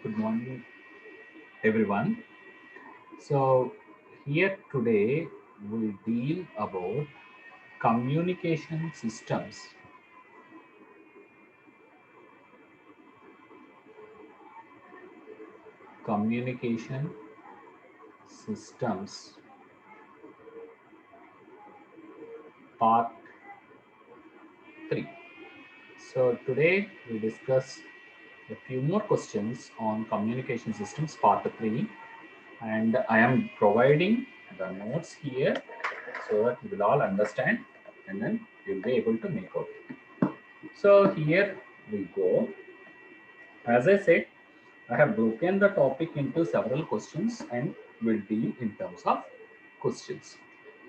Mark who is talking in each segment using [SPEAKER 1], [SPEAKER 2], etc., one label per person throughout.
[SPEAKER 1] Good morning, everyone. So here today we'll deal about communication systems. Communication systems part 3. So today we discuss a few more questions on communication systems part 3, and I am providing the notes here so that you will all understand and then you'll be able to make out. So here we go. As I said, I have broken the topic into several questions and will deal in terms of questions.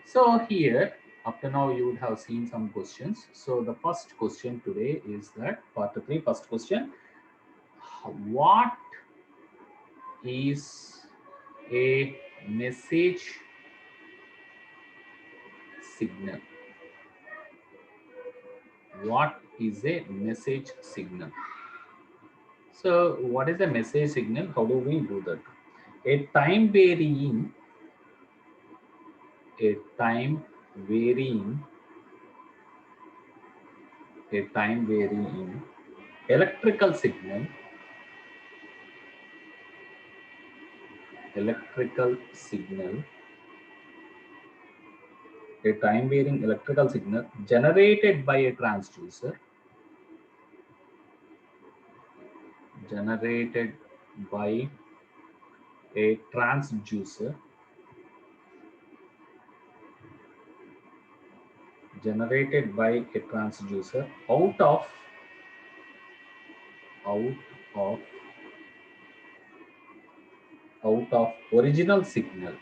[SPEAKER 1] So here, up to now, you would have seen some questions. So the first question today is that part 3, first question. What is a message signal? What is a message signal? So what is a message signal? How do we do that? A time varying a time varying electrical signal a time varying electrical signal generated by a transducer a transducer generated by a transducer out of original signal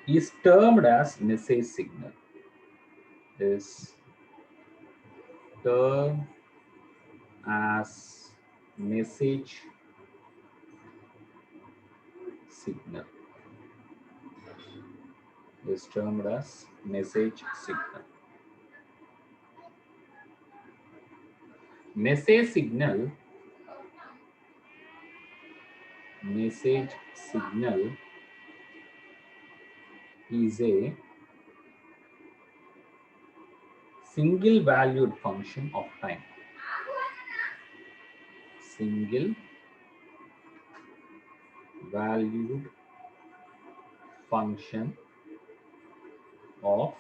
[SPEAKER 1] is termed as message signal is termed as message signal is termed as message signal. Message signal is a single valued function of time. Single valued function of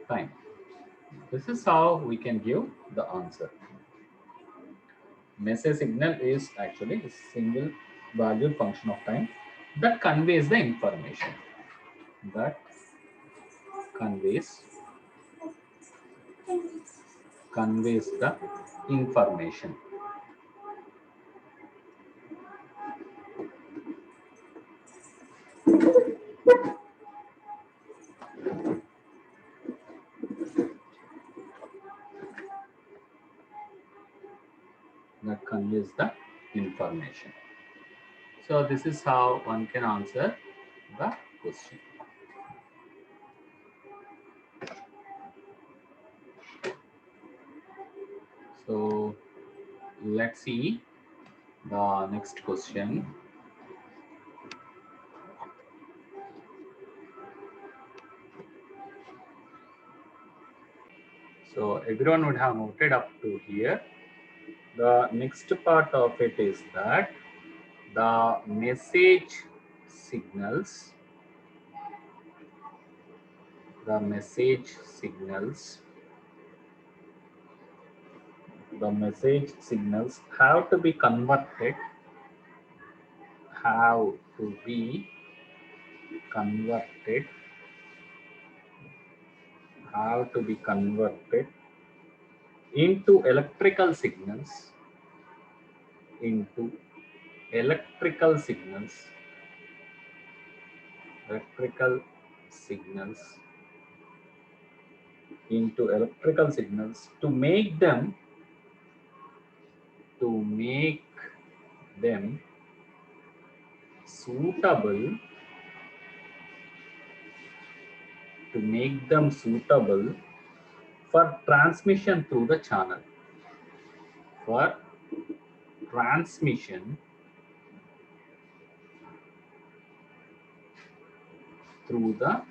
[SPEAKER 1] time. This is how we can give the answer. Message signal is actually a single valued function of time that conveys the information. That conveys the information. That conveys the information. So this is how one can answer the question. So let's see the next question. So everyone would have noted up to here. The next part of it is that the message signals have to be converted into electrical signals into electrical signals to make them suitable to make them suitable for transmission through the channel. For transmission through the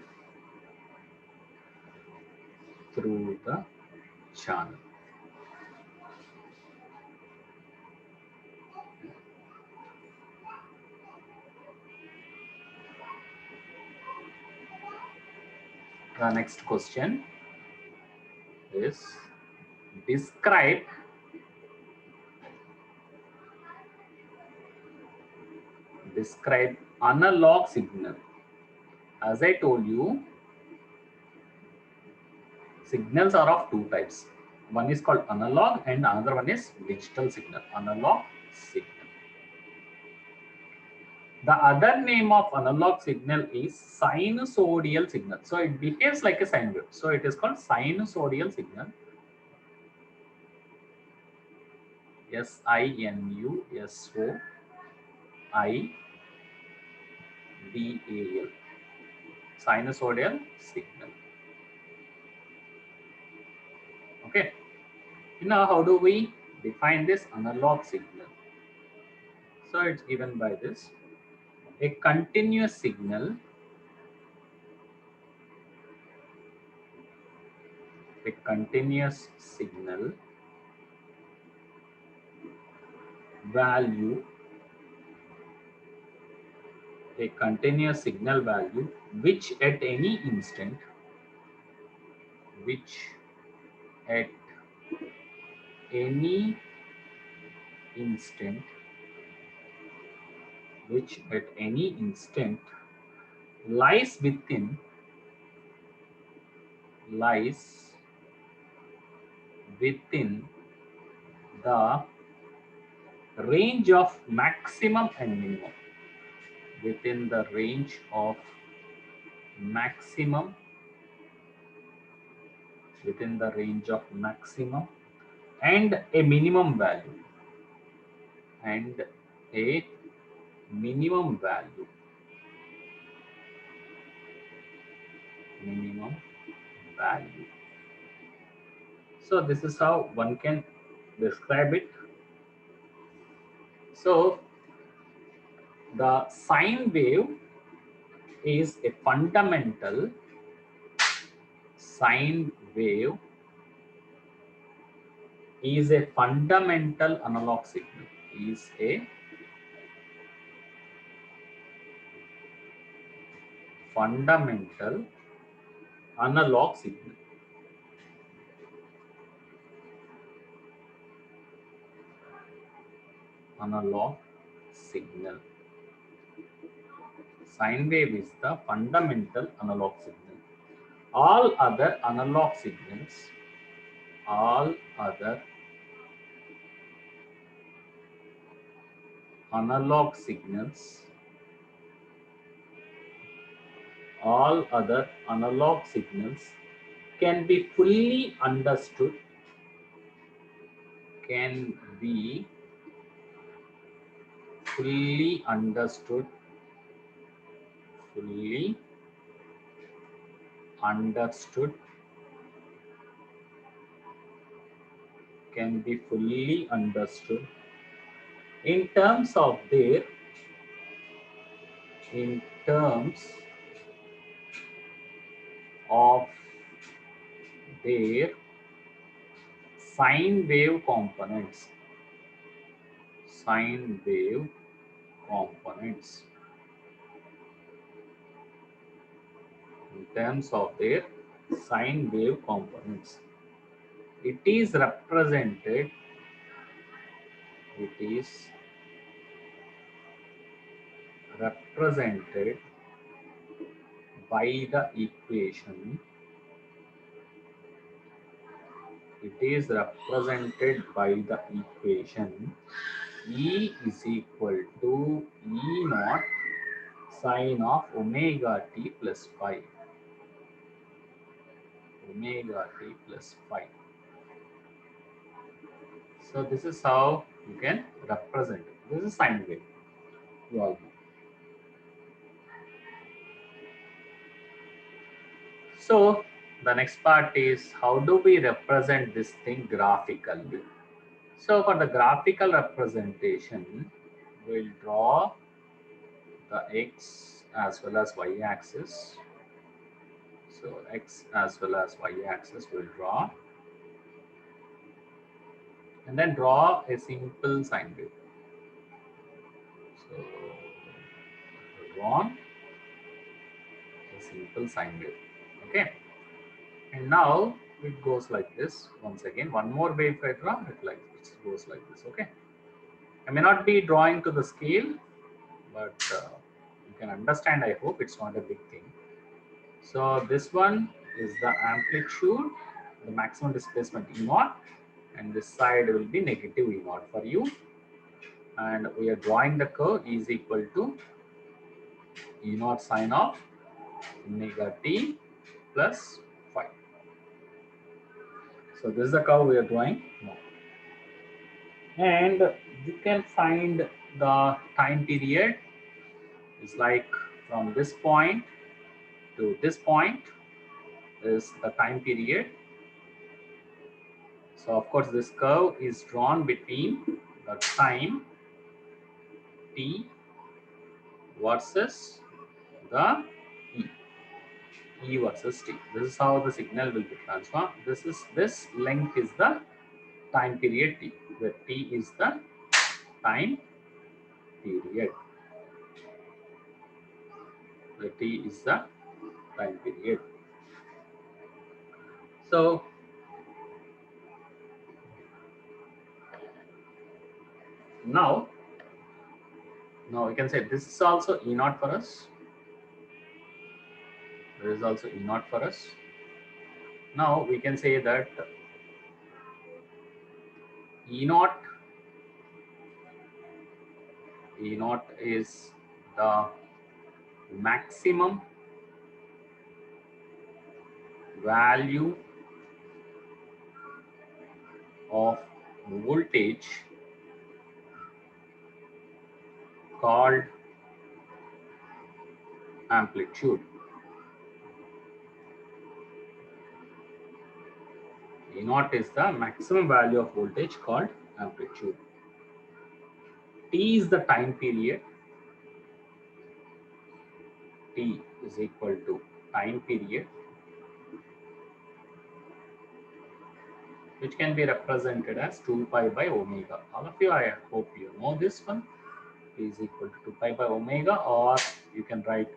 [SPEAKER 1] channel. The next question is describe analog signal. As I told you, signals are of two types. One is called analog and another one is digital signal. Analog signal. The other name of analog signal is sinusoidal signal. So it behaves like a sine wave. So it is called sinusoidal signal. SINUSOIDAL. Sinusoidal signal. Okay. Now, how do we define this analog signal? So it's given by this: a continuous signal, value, which at any instant, lies within the range of maximum and minimum. Within the range of maximum and a minimum value. So this is how one can describe it. So the sine wave is a fundamental analog signal. Sine wave is the fundamental analog signal. All other analog signals can be fully understood in terms of their sine wave components. In terms of their sine wave components, it is represented by the equation E is equal to E naught sine of omega t plus phi. So this is how you can represent it. This is sine wave. You all know. So the next part is how do we represent this thing graphically? So for the graphical representation, we'll draw the x as well as y axis. So x as well as y axis we'll draw, and then draw a simple sine wave. So draw a simple sine wave. Okay. And now it goes like this. Once again, one more wave if I draw it like it goes like this. Okay. I may not be drawing to the scale, but you can understand. I hope it's not a big thing. So this one is the amplitude, the maximum displacement E0, and this side will be negative E0 for you. And we are drawing the curve E is equal to E0 sine of omega t plus phi. So this is the curve we are drawing now. And you can find the time period is like from this point to this point is the time period. So of course this curve is drawn between the time t versus the e versus t. This is how the signal will be transformed. This length is the time period t, where t is the time period. Where t is the time period. So now we can say this is also E0 for us. There is also E0 for us. Now we can say that E0 is the maximum value of voltage called amplitude. E0 is the maximum value of voltage called amplitude. T is the time period. T is equal to time period, which can be represented as 2 pi by omega. All of you, I hope you know this one. T is equal to 2 pi by omega, or you can write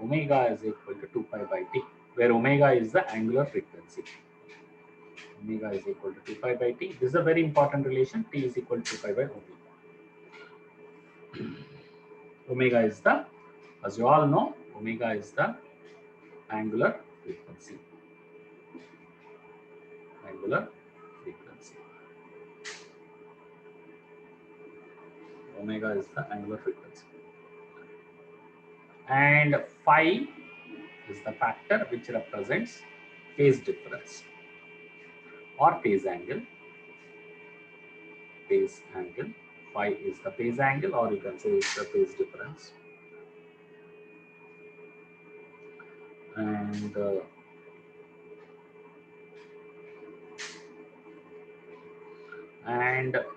[SPEAKER 1] omega is equal to 2 pi by t, where omega is the angular frequency. Omega is equal to 2 pi by t. This is a very important relation. T is equal to 2 pi by omega. Omega is the, as you all know, omega is the angular frequency. Angular frequency. Omega is the angular frequency. And phi is the factor which represents phase difference or phase angle. Phase angle. Phi is the phase angle, or you can say it's the phase difference. And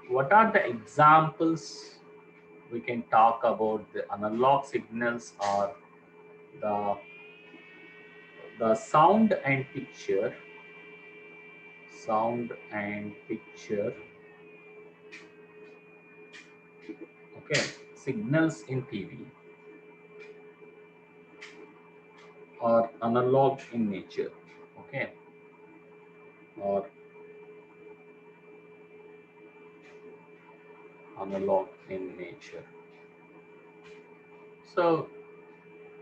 [SPEAKER 1] what are the examples we can talk about the analog signals, or the sound and picture okay, signals in TV or analog in nature, okay, or analog in nature. So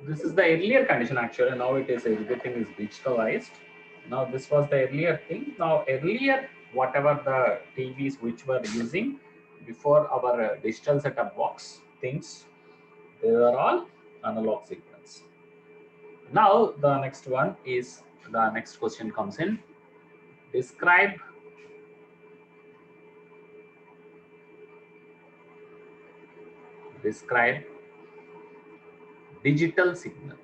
[SPEAKER 1] this is the earlier condition actually. Now it is everything is digitalized. Now this was the earlier thing. Now earlier, whatever the TVs which were using before our digital setup box things, they were all analog signals. Now the next one is, the next question comes in. Describe digital signal.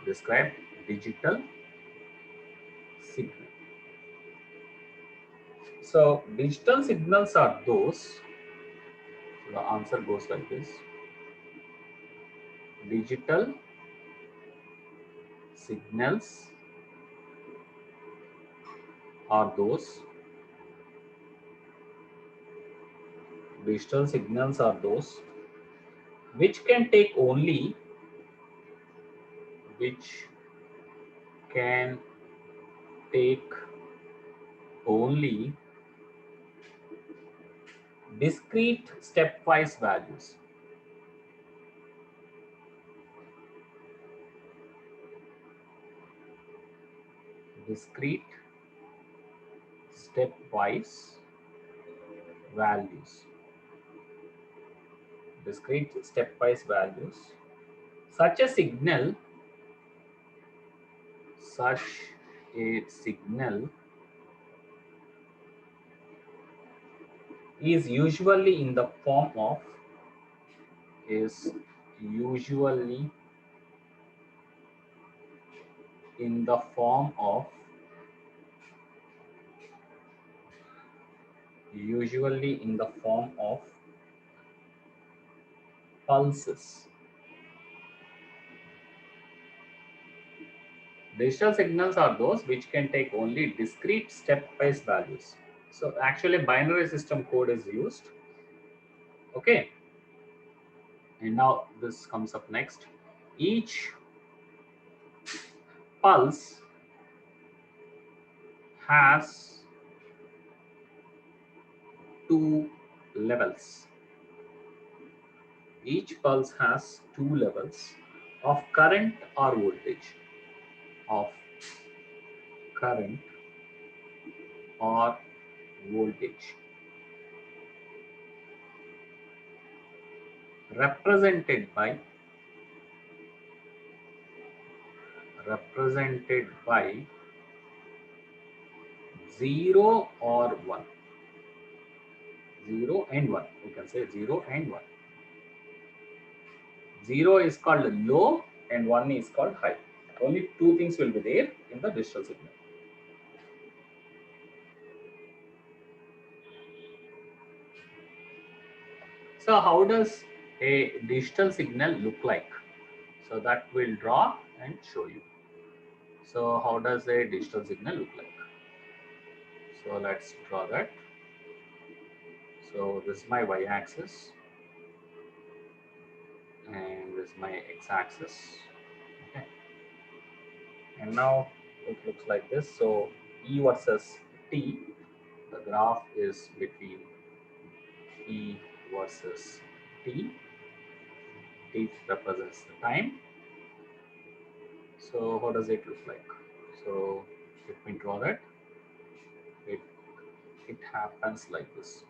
[SPEAKER 1] describe digital signal. So digital signals are those, the answer goes like this. Digital signals are those, digital signals are those which can take only, which can take only discrete stepwise values. Discrete stepwise values. Discrete stepwise values. Such a signal, such a signal is usually in the form of, is usually in the form of, usually in the form of pulses. Digital signals are those which can take only discrete stepwise values. So actually binary system code is used. Okay. And now this comes up next. Each pulse has two levels. Each pulse has two levels of current or voltage. Of current or voltage. Represented by, represented by 0 or 1. 0 and 1. You can say 0 and 1. 0 is called low and 1 is called high. Only two things will be there in the digital signal. So how does a digital signal look like? So that we'll draw and show you. So how does a digital signal look like? So let's draw that. So this is my y-axis and this is my x-axis. Okay. And now it looks like this. So E versus T, the graph is between E versus T. T represents the time. So how does it look like? So let me draw that. It happens like this.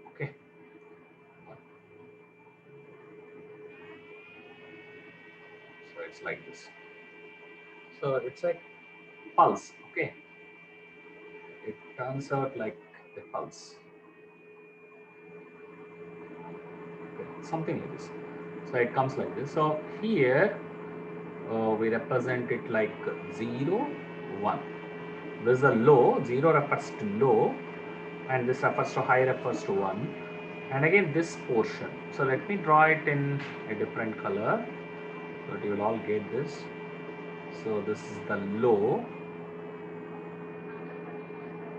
[SPEAKER 1] Okay. So it's like this. So it's a pulse. Okay. It turns out like a pulse. Okay. Something like this. So it comes like this. So here we represent it like 0, 1. This is a low, 0 refers to low, and this refers to high, refers to 1. And again this portion. So let me draw it in a different color so that you will all get this. So this is the low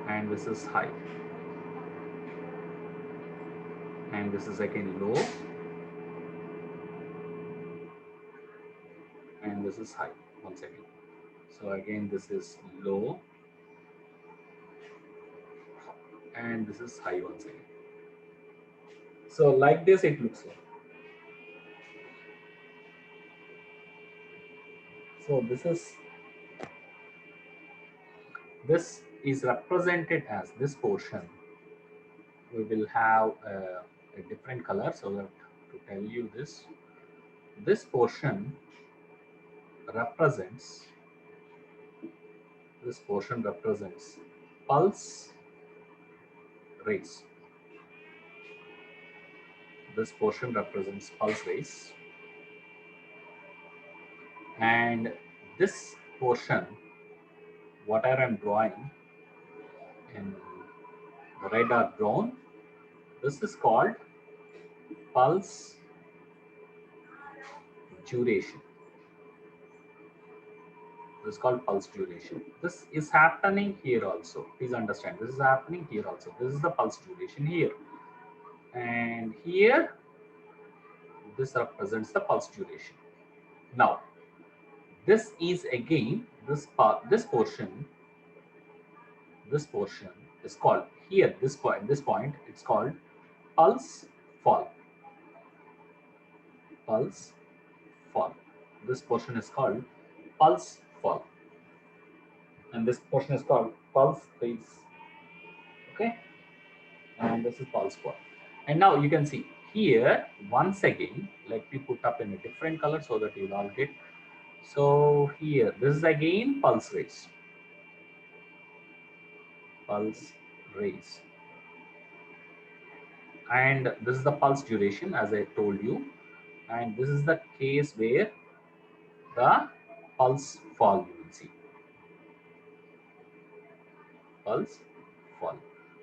[SPEAKER 1] and this is high. And this is again low and this is high once again. So again this is low and this is high once again. So like this it looks like. So this is represented as this portion. We will have a different color so that to tell you this portion represents, this portion represents pulse rays. This portion represents pulse rays And this portion, whatever I'm drawing in red or brown, this is called pulse duration. This is called pulse duration. This is happening here also. Please understand, this is happening here also. This is the pulse duration here. And here, this represents the pulse duration. Now, this is again, this part, this portion is called here, this point, it's called pulse fall. Pulse fall. This portion is called pulse fall. And this portion is called pulse raise. Okay? And this is pulse fall. And now you can see here, once again, let me put up in a different color so that you'll all get. So here, this is again pulse raise. Pulse raise. And this is the pulse duration, as I told you. And this is the case where the pulse fall, you will see. Pulse fall.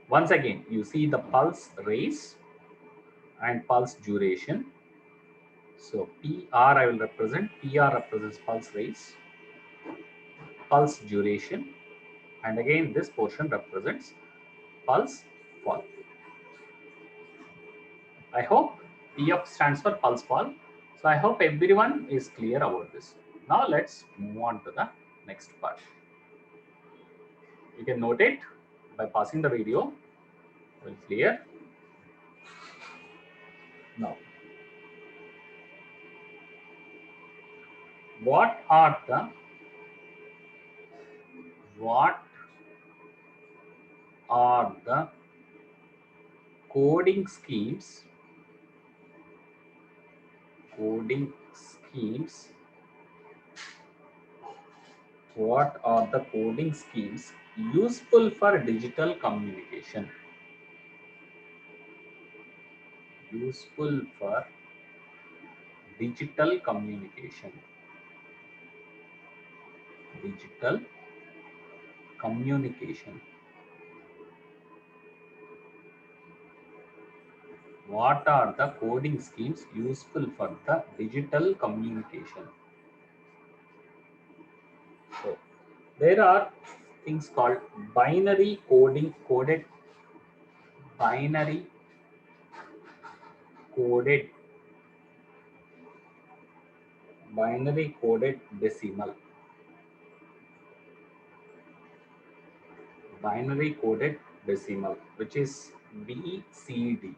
[SPEAKER 1] Once again, you see the pulse raise and pulse duration. So PR I will represent. PR represents pulse raise, pulse duration, and again this portion represents pulse fall. I hope PF stands for pulse fall. So I hope everyone is clear about this. Now let's move on to the next part. You can note it by passing the video. Well, clear. Now, what are the coding schemes what are the coding schemes useful for digital communication? Useful for digital communication. Digital communication. What are the coding schemes useful for the digital communication? So, there are things called binary coded decimal. Binary coded decimal, which is BCD.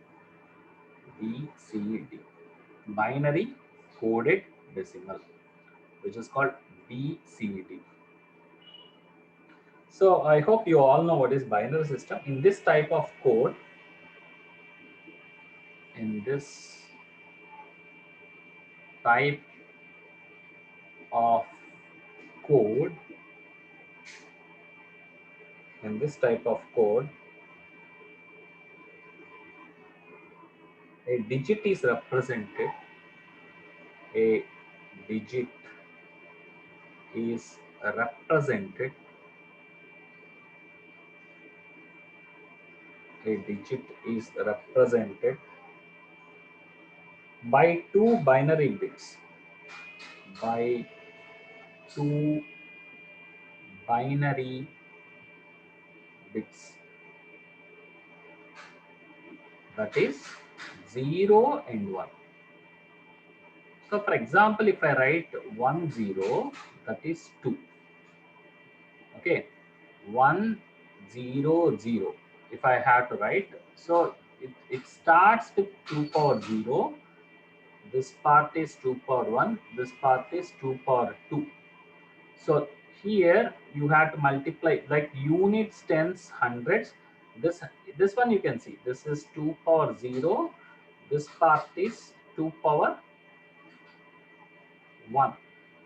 [SPEAKER 1] Binary coded decimal, which is called BCD. So I hope you all know what is binary system. In this type of code, in this type of code, a digit is represented. A digit is represented. A digit is represented by two binary bits. By two binary bits. That is 0 and 1. So for example, if I write 1 0, that is 2. Okay, 1 0 0. If I have to write, so it starts with 2 power 0. This part is 2 power 1. This part is 2 power 2. So here you have to multiply like units, tens, hundreds. This one you can see. This is 2 power 0. This part is 2 power 1.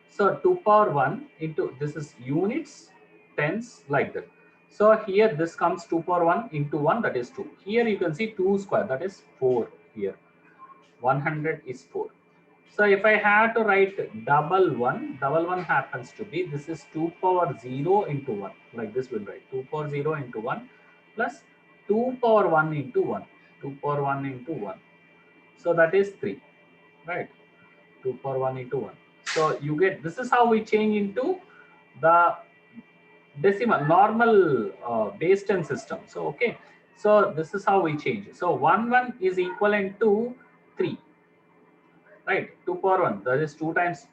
[SPEAKER 1] So 2 power 1 into this is units, tens, like that. So here this comes 2 power 1 into 1, that is 2. Here you can see 2 square, that is 4 here. 100 is 4. So if I have to write double one happens to be, this is 2 power 0 into 1. Like this will write 2 power 0 into 1 plus 2 power 1 into 1. 2 power 1 into 1. So that is 3, right? 2 power 1 into 1. So you get, this is how we change into the decimal normal base 10 system. So okay, so this is how we change. So 1 is equivalent to 3, right? 2 power 1, that is 2 times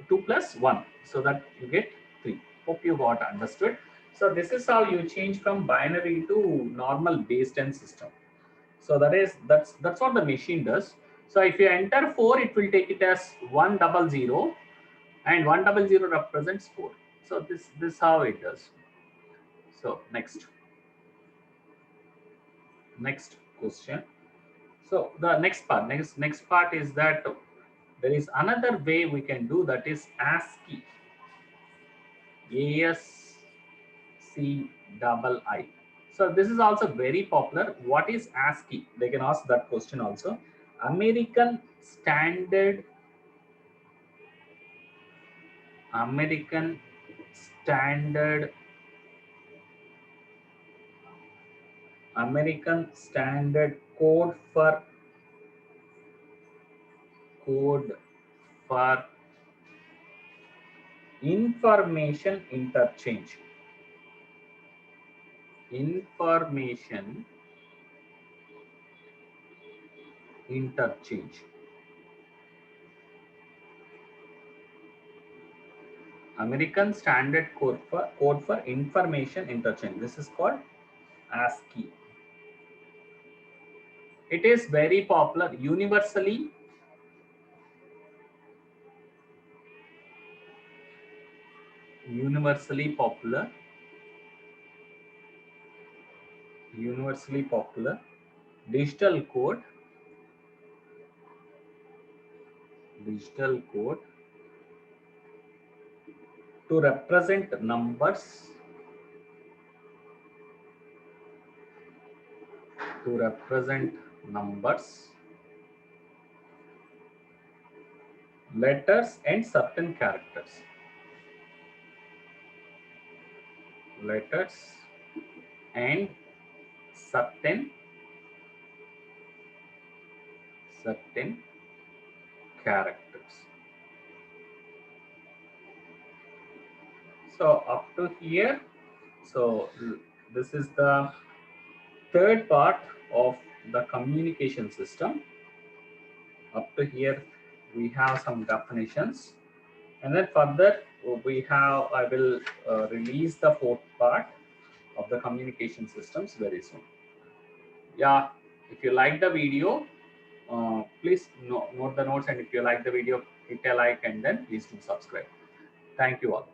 [SPEAKER 1] 2 plus 1, so that you get 3. Hope you got understood. So this is how you change from binary to normal base 10 system. So that's what the machine does. So if you enter 4, it will take it as 100, and 100 represents 4. So this how it does. So next question. So the next part is that there is another way we can do, that is ASCII. ASCII. So this is also very popular. What is ASCII? They can ask that question also. American Standard American Standard American Standard Code for Information Interchange. Information Interchange. American Standard Code for Information Interchange. This is called ASCII. It is very popular, universally popular, digital code to represent numbers, letters and certain characters. Letters and certain characters. So up to here, so this is the third part of the communication system. Up to here we have some definitions, and then further I will release the fourth part of the communication systems very soon. Yeah, if you like the video, please note the notes, and if you like the video, hit a like and then please do subscribe. Thank you all.